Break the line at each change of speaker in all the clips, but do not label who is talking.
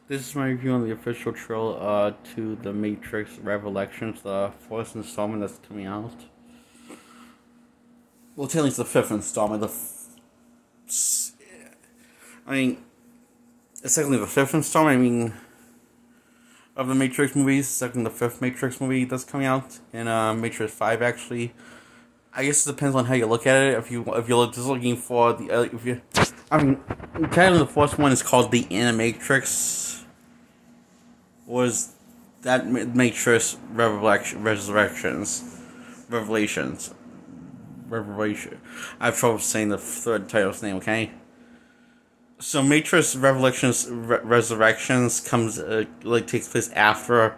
This is my review on the official trailer to The Matrix Revolutions, the fourth installment that's coming out. Well, technically it's the fifth installment. It's technically the fifth installment. Of the Matrix movies. Second, the fifth Matrix movie that's coming out in Matrix 5. Actually, I guess it depends on how you look at it. If you're just looking for the technically the fourth one is called The Animatrix. Was that Matrix Revelations? Revelation. I have trouble saying the third title's name. Okay. So Matrix Resurrections comes takes place after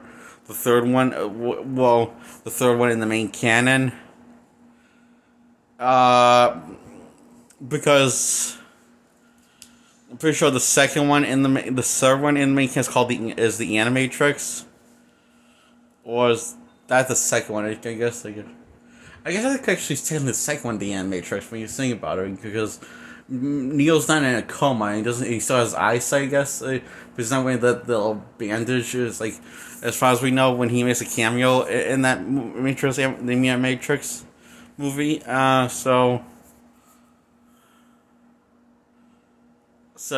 the third one. The third one in the main canon. Because I'm pretty sure the second one in the third one in the main canon is called the Animatrix. Or is that the second one? I guess I think actually it's technically the second one, the Animatrix, when you think about it, because Neo's not in a coma, and he still has eyesight, I guess, but he's not wearing the little bandage. Is like, as far as we know, when he makes a cameo in that Matrix, the Matrix movie. So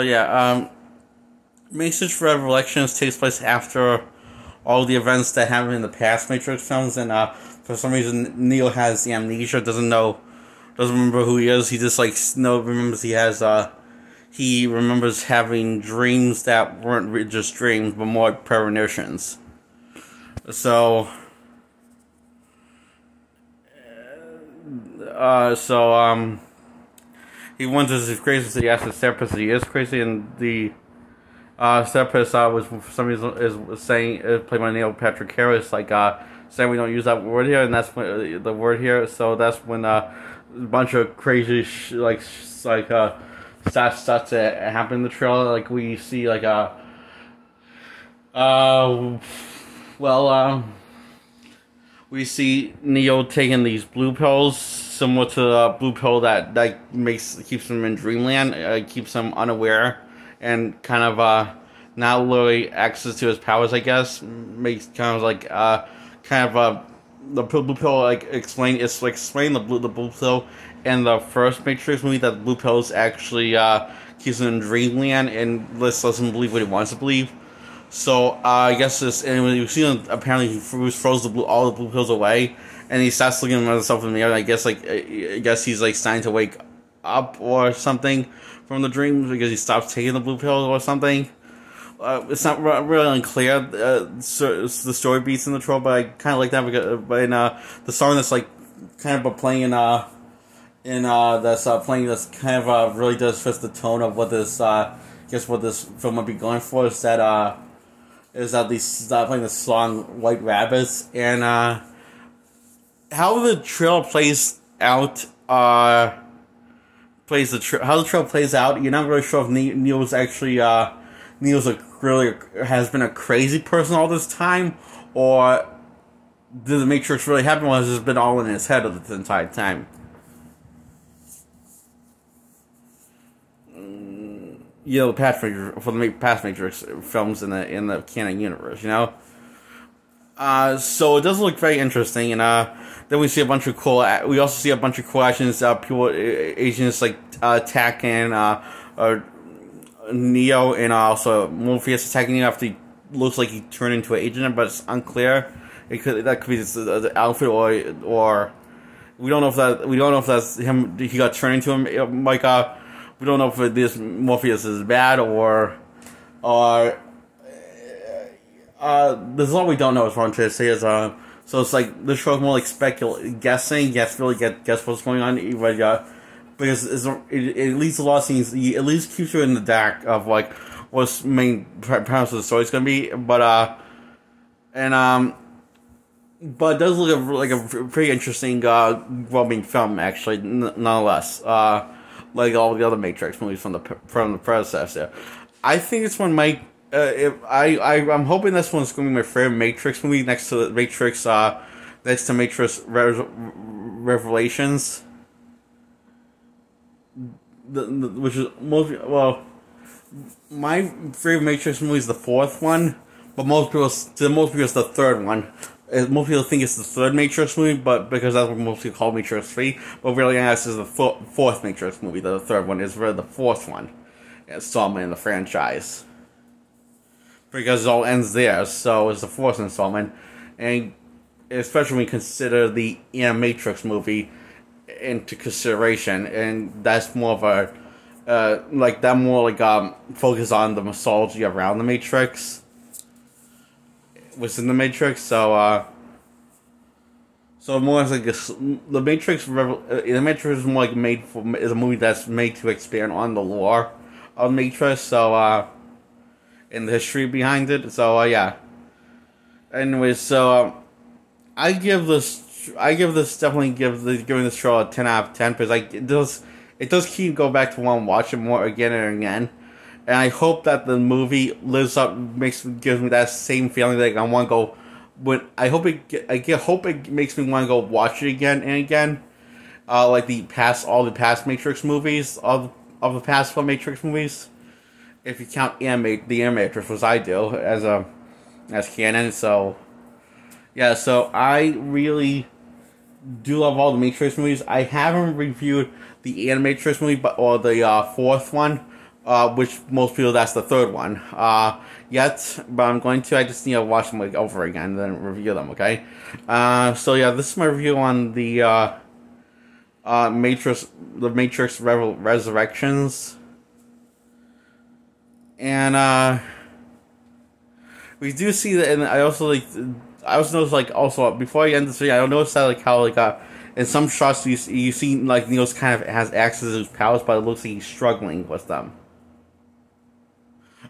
yeah, Matrix Revolutions takes place after all the events that happened in the past Matrix films, and for some reason Neo has the amnesia, doesn't remember who he is. He just remembers he remembers having dreams that weren't just dreams, but more premonitions. So, he wonders if crazy. So he asks the therapist if he is crazy, and the therapist was for some reason is saying, played by Neil Patrick Harris, saying we don't use that word here, and that's when the word here. So that's when a bunch of crazy stuff starts to happen in the trailer. Like we see we see Neo taking these blue pills, similar to the blue pill that keeps him in dreamland, keeps him unaware, and kind of not literally access to his powers. I guess makes the blue pill explain the blue pill in the first Matrix movie, that the blue pill is actually keeps him in dreamland and lets him believe what he wants to believe. So I guess and when you see him, apparently he throws all the blue pills away, and he starts looking at himself in the mirror. I guess he's starting to wake up or something from the dreams, because he stops taking the blue pill or something. It's not really unclear, the story beats in the troll, but I kind of like that, but in the song that's kind of playing that's playing this kind of really does fit the tone of what this what this film might be going for, is that they start playing the song White Rabbits, and how the trailer plays out, how the trailer plays out, you're not really sure if Neo's actually has been a crazy person all this time, or did the Matrix really happen, or has it been all in his head the entire time? The past Matrix films in the canon universe, So it does look very interesting, and then we see a bunch of cool. We also see a bunch of cool actions. Agents attacking Neo, and also Morpheus attacking Neo after he looks like he turned into an agent, but it's unclear. That could be the outfit, or we don't know if that's him. He got turned into him. We don't know if this Morpheus is bad or this is all we don't know, as far as I'm trying to say is so it's this show's more guessing, guess what's going on, because it leads a lot of scenes. It at least keeps you in the dark of what's main premise of the story is going to be, but it does look like a pretty interesting, well-made film, actually, nonetheless. Like all the other Matrix movies from the predecessor. I think this one might. I'm hoping this one's going to be my favorite Matrix movie, next to Matrix Revelations. Which is My favorite Matrix movie is the fourth one, but most people it's the third one. Most people think it's the third Matrix movie, but because that's what most people call Matrix 3, but really, this is the fourth Matrix movie. The third one is really the fourth one installment in the franchise, because it all ends there. So it's the fourth installment, and especially when you consider the Matrix movie into consideration, and that's more of a focus on the mythology around the Matrix, within the Matrix. So more like the Matrix. The Matrix is more like is a movie that's made to expand on the lore of Matrix. So and the history behind it. So yeah. Anyways, so I give this giving this show a 10 out of 10 because it does keep go back to want to watch it more again and again, and I hope that the movie gives me that same feeling that I want to go. But I hope it makes me want to go watch it again and again, like all the past Matrix movies of the past 4 Matrix movies, if you count the Matrix, which I do as canon. So yeah, so I really do love all the Matrix movies. I haven't reviewed the Animatrix movie, or the fourth one, which most people that's the third one, yet, but I'm going to. I just need to watch them over again and then review them. Okay, so yeah, this is my review on the Matrix Resurrections, and we do see that, and I also noticed also before I end this video, I noticed that how in some shots you see Neo's kind of has access to his powers, but it looks like he's struggling with them.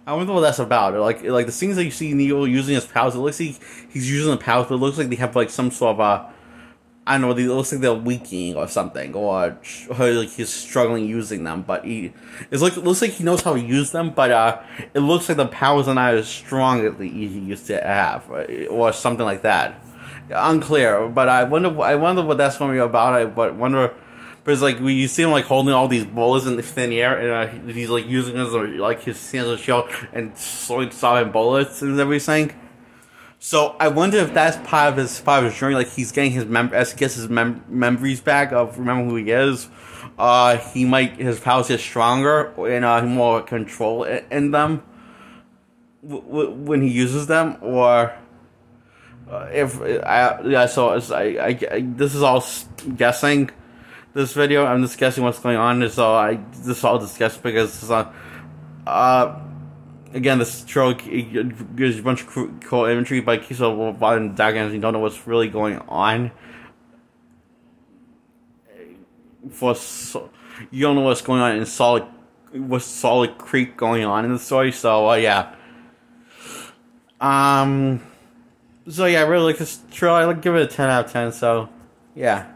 I wonder what that's about. Like the scenes that you see Neo using his powers, it looks like he's using the powers, but it looks like they have some sort of I don't know. It looks like they're weakening or something, or like he's struggling using them. But it looks like he knows how to use them, but it looks like the powers are not as strong as he used to have, or something like that. Unclear, but I wonder what that's going to be about. I wonder, because you see him holding all these bullets in the thin air, and he's using his his hands as a shield and slowly stopping bullets and everything. So I wonder if that's part of his journey. He's getting his memories back of remembering who he is. His powers get stronger and more control in them when he uses them, or. So this is all guessing. This video, I'm just guessing what's going on. This is all just guessing because again, this show gives a bunch of cool imagery, but it keeps a lot of diagrams. You don't know what's really going on. You don't know what's going on in Solid Creek going on in the story. So yeah. So yeah, I really like this show. I give it a 10 out of 10. So yeah.